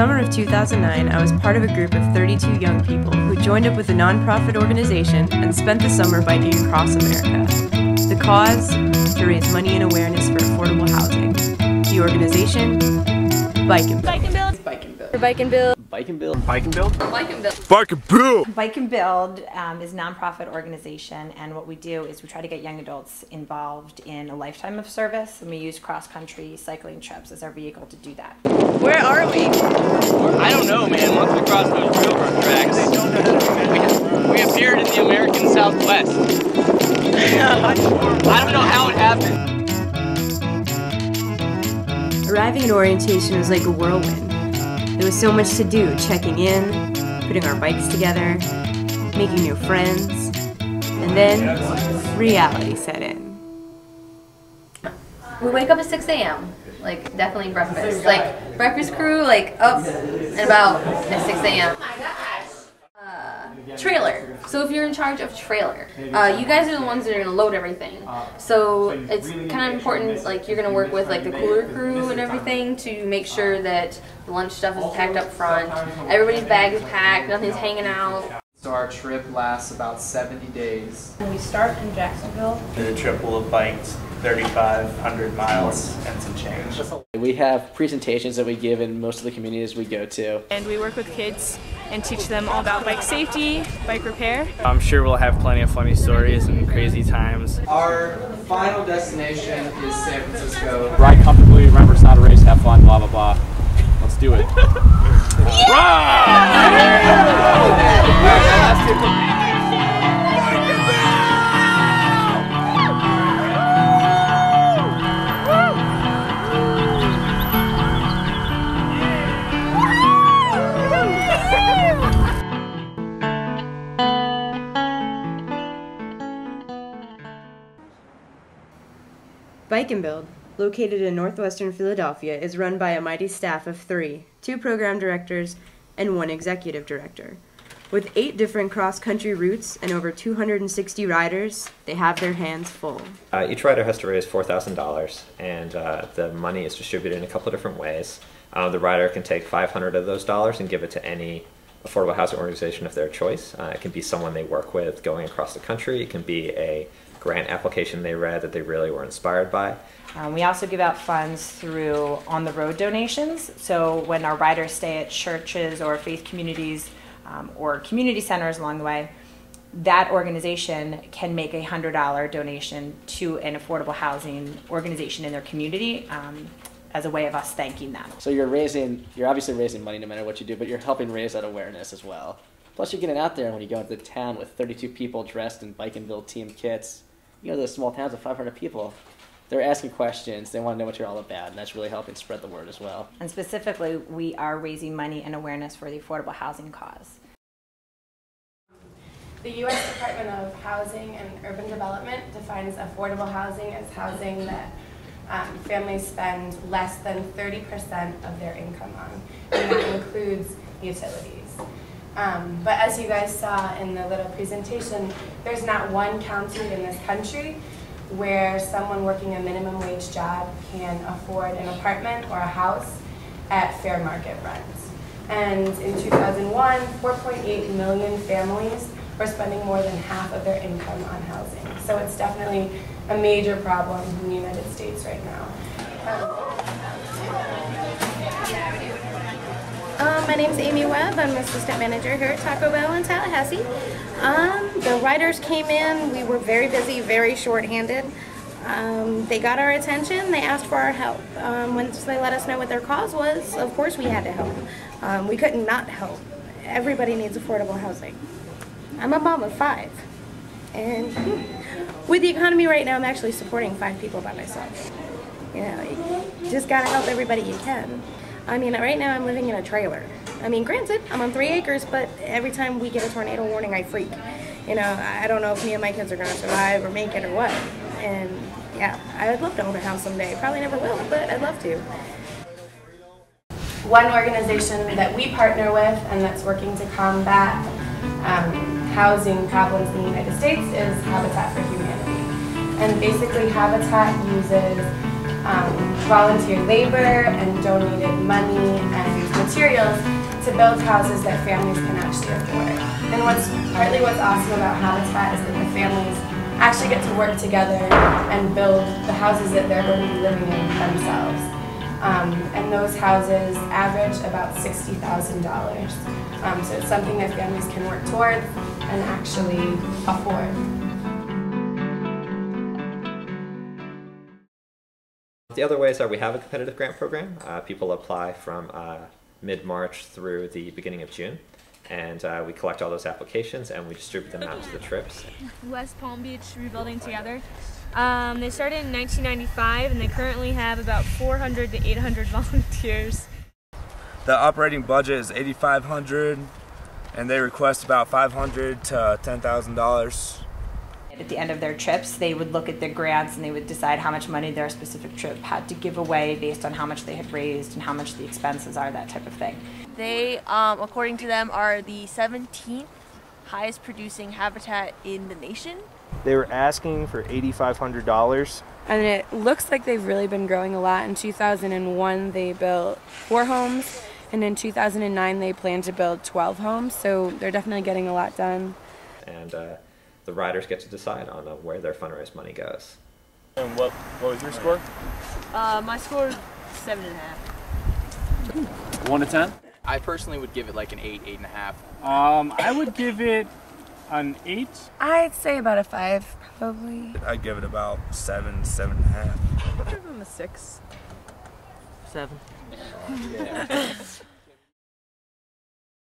summer of 2009, I was part of a group of 32 young people who joined up with a nonprofit organization and spent the summer biking across America. The cause? To raise money and awareness for affordable housing. The organization? Bike and Build. Bike and Build. Bike and Build. Bike and Build. Bike and Build. Bike and Build. Bike and Build. Bike and Build. Bike and Build is a nonprofit organization, and what we do is we try to get young adults involved in a lifetime of service, and we use cross-country cycling trips as our vehicle to do that. Where are we? I don't know, man. Once we crossed those railroad tracks, we appeared in the American Southwest. I don't know how it happened. Arriving at orientation was like a whirlwind. There was so much to do, checking in, putting our bikes together, making new friends, and then reality set in. We wake up at 6 a.m. Like, definitely breakfast. Like, breakfast crew, like, up and about at 6 a.m. Trailer. So if you're in charge of trailer, you guys are the ones that are going to load everything. So it's kind of important, like, you're going to work with, like, the cooler crew and everything to make sure that the lunch stuff is packed up front. Everybody's bag is packed, nothing's hanging out. So our trip lasts about 70 days. We start in Jacksonville. The trip will have biked 3,500 miles and some change. We have presentations that we give in most of the communities we go to. And we work with kids and teach them all about bike safety, bike repair. I'm sure we'll have plenty of funny stories and crazy times. Our final destination is San Francisco. Ride comfortably, remember it's not a race, have fun, blah, blah, blah. Let's do it. Bike and Build, located in northwestern Philadelphia, is run by a mighty staff of 3, 2 program directors, and 1 executive director. With 8 different cross-country routes and over 260 riders, they have their hands full. Each rider has to raise $4,000, and the money is distributed in a couple of different ways. The rider can take $500 of those dollars and give it to any affordable housing organization of their choice. It can be someone they work with going across the country. It can be a grant application they read that they really were inspired by. We also give out funds through on-the-road donations. So when our riders stay at churches or faith communities or community centers along the way, that organization can make a $100 donation to an affordable housing organization in their community as a way of us thanking them. So you're obviously raising money no matter what you do, but you're helping raise that awareness as well. Plus you're getting out there, and when you go into the town with 32 people dressed in Bike and Build team kits, you know, those small towns of 500 people, they're asking questions, they want to know what you're all about, and that's really helping spread the word as well. And specifically, we are raising money and awareness for the affordable housing cause. The U.S. Department of Housing and Urban Development defines affordable housing as housing that families spend less than 30% of their income on, and that includes utilities. But as you guys saw in the little presentation, there's not one county in this country where someone working a minimum wage job can afford an apartment or a house at fair market rents. And in 2001, 4.8 million families were spending more than half of their income on housing. So it's definitely a major problem in the United States right now. My name's Amy Webb. I'm assistant manager here at Taco Bell in Tallahassee. The riders came in. We were very busy, very short-handed. They got our attention. They asked for our help. Once they let us know what their cause was, of course we had to help. We couldn't not help. Everybody needs affordable housing. I'm a mom of 5. And with the economy right now, I'm actually supporting 5 people by myself. You know, you just gotta help everybody you can. I mean, right now I'm living in a trailer. I mean, granted, I'm on 3 acres, but every time we get a tornado warning, I freak. You know, I don't know if me and my kids are gonna survive or make it or what. And yeah, I would love to own a house someday. Probably never will, but I'd love to. One organization that we partner with and that's working to combat housing problems in the United States is Habitat for Humanity. And basically Habitat uses volunteer labor and donated money and materials to build houses that families can actually afford. And partly what's awesome about Habitat is that the families actually get to work together and build the houses that they're going to be living in themselves. And those houses average about $60,000. So it's something that families can work towards and actually afford. The other ways are we have a competitive grant program. People apply from mid-March through the beginning of June. And we collect all those applications and we distribute them out to the trips. West Palm Beach Rebuilding Together. They started in 1995 and they currently have about 400 to 800 volunteers. The operating budget is $8,500 and they request about $500 to $10,000. At the end of their trips, they would look at their grants and they would decide how much money their specific trip had to give away based on how much they had raised and how much the expenses are, that type of thing. They, according to them, are the 17th highest producing habitat in the nation. They were asking for $8,500. And it looks like they've really been growing a lot. In 2001, they built 4 homes, and in 2009, they plan to build 12 homes, so they're definitely getting a lot done. And the riders get to decide on where their fundraise money goes. And what was your score? My score is 7.5. 1 to 10? I personally would give it like an 8, 8.5. I would give it an 8. I'd say about a 5, probably. I'd give it about 7, 7.5. I'd give them a 6. 7. Yeah.